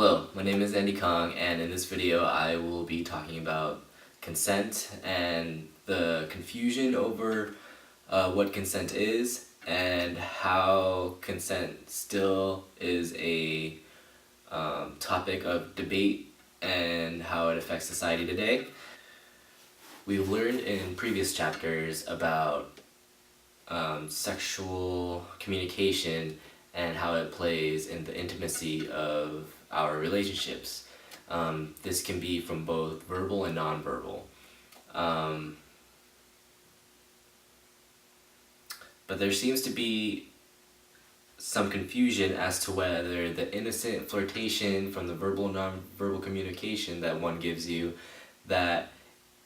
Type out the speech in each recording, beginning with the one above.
Hello, my name is Andy Khong, and in this video I will be talking about consent and the confusion over what consent is and how consent still is a topic of debate and how it affects society today. We've learned in previous chapters about sexual communication and how it plays in the intimacy of our relationships. This can be from both verbal and nonverbal. But there seems to be some confusion as to whether the innocent flirtation from the verbal and nonverbal communication that one gives you, that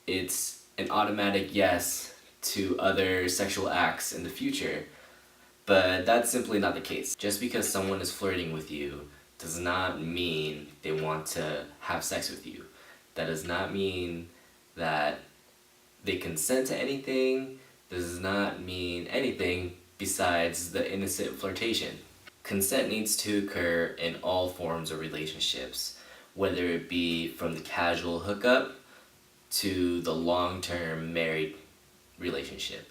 it's an automatic yes to other sexual acts in the future. But that's simply not the case. Just because someone is flirting with you does not mean they want to have sex with you. That does not mean that they consent to anything. Does not mean anything besides the innocent flirtation. Consent needs to occur in all forms of relationships, whether it be from the casual hookup to the long-term married relationship.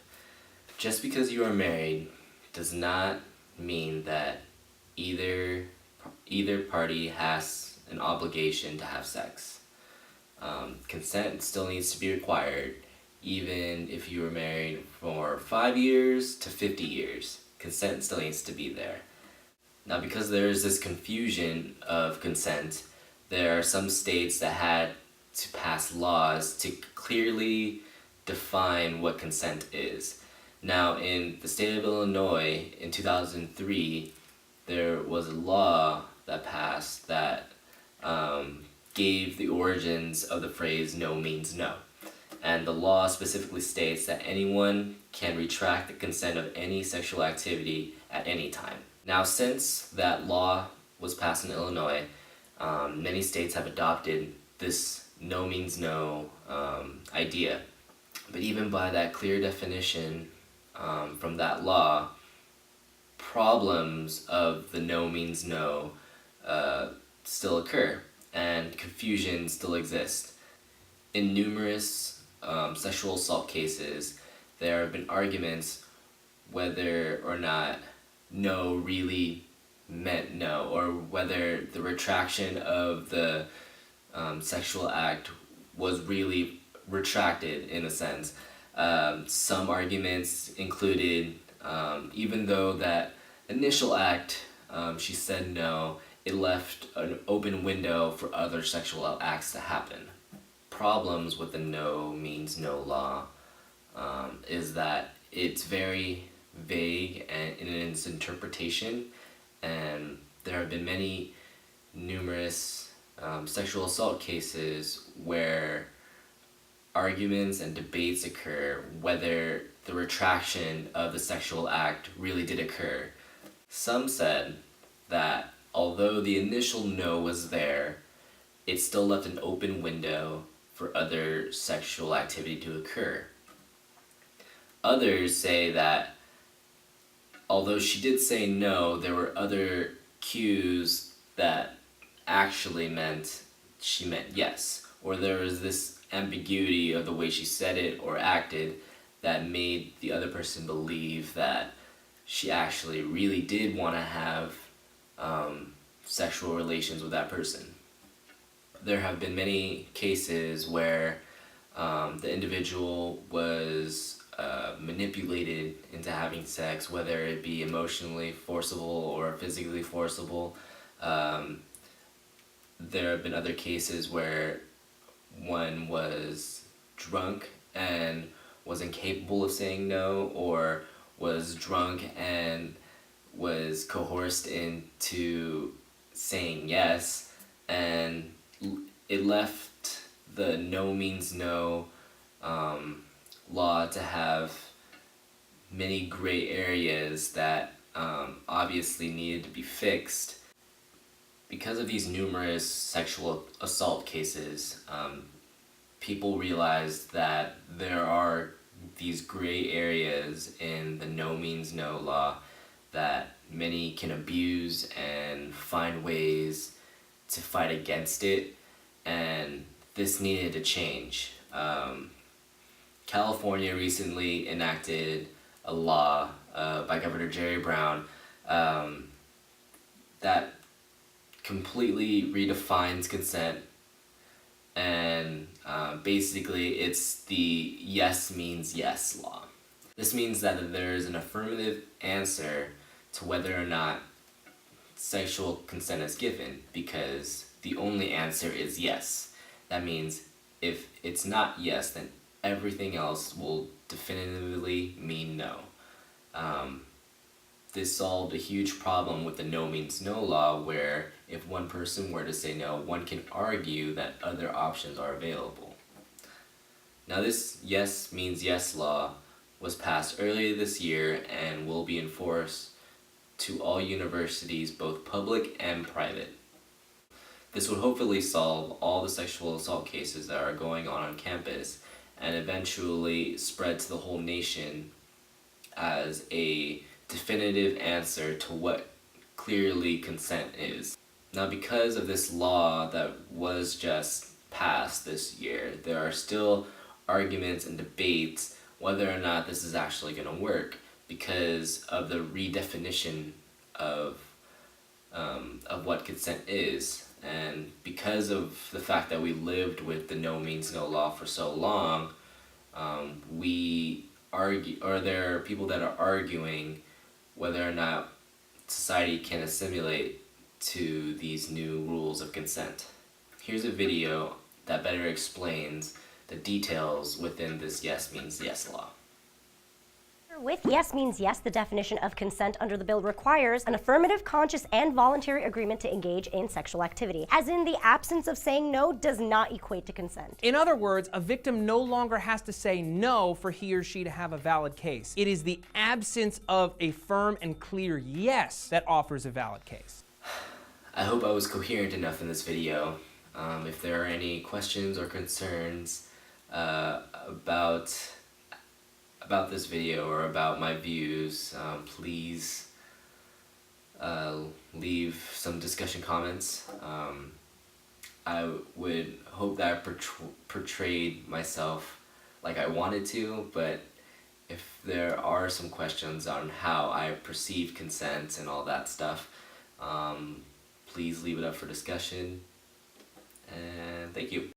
Just because you are married does not mean that either party has an obligation to have sex. Consent still needs to be required, even if you were married for 5 years to 50 years. Consent still needs to be there. Now, because there is this confusion of consent, there are some states that had to pass laws to clearly define what consent is. Now, in the state of Illinois, in 2003, there was a law that passed that gave the origins of the phrase "no means no." And the law specifically states that anyone can retract the consent of any sexual activity at any time. Now, since that law was passed in Illinois, many states have adopted this "no means no" idea. But even by that clear definition from that law, problems of the "no means no" still occur, and confusion still exists. In numerous sexual assault cases, there have been arguments whether or not no really meant no, or whether the retraction of the sexual act was really retracted in a sense. Some arguments included, even though that initial act, she said no, it left an open window for other sexual acts to happen. Problems with the "no means no" law is that it's very vague and in its interpretation, and there have been numerous sexual assault cases where arguments and debates occur whether the retraction of the sexual act really did occur. Some said that although the initial no was there, it still left an open window for other sexual activity to occur. Others say that although she did say no, there were other cues that actually meant she meant yes, or there was this ambiguity of the way she said it or acted that made the other person believe that she actually really did want to have sexual relations with that person. There have been many cases where the individual was manipulated into having sex, whether it be emotionally forcible or physically forcible. There have been other cases where one was drunk and was incapable of saying no, or was drunk and was coerced into saying yes, and it left the "no means no" law to have many gray areas that obviously needed to be fixed. Because of these numerous sexual assault cases, people realized that there are these gray areas in the "no means no" law that many can abuse and find ways to fight against it, and this needed to change. California recently enacted a law by Governor Jerry Brown that completely redefines consent, and basically it's the yes means yes law. This means that there is an affirmative answer to whether or not sexual consent is given, because the only answer is yes. That means if it's not yes, then everything else will definitively mean no. This solved a huge problem with the no means no law, where if one person were to say no, one can argue that other options are available. Now this yes means yes law was passed earlier this year and will be enforced to all universities, both public and private. This would hopefully solve all the sexual assault cases that are going on campus and eventually spread to the whole nation as a definitive answer to what clearly consent is. Now, because of this law that was just passed this year, there are still arguments and debates whether or not this is actually going to work, because of the redefinition of what consent is, and because of the fact that we lived with the no means no law for so long. There are people that are arguing whether or not society can assimilate to these new rules of consent. Here's a video that better explains the details within this yes means yes law. With yes means yes, the definition of consent under the bill requires an affirmative, conscious, and voluntary agreement to engage in sexual activity. As in, the absence of saying no does not equate to consent. In other words, a victim no longer has to say no for he or she to have a valid case. It is the absence of a firm and clear yes that offers a valid case. I hope I was coherent enough in this video. If there are any questions or concerns about this video or about my views, please leave some discussion comments. I would hope that I portrayed myself like I wanted to, but if there are some questions on how I perceive consent and all that stuff, please leave it up for discussion, and thank you.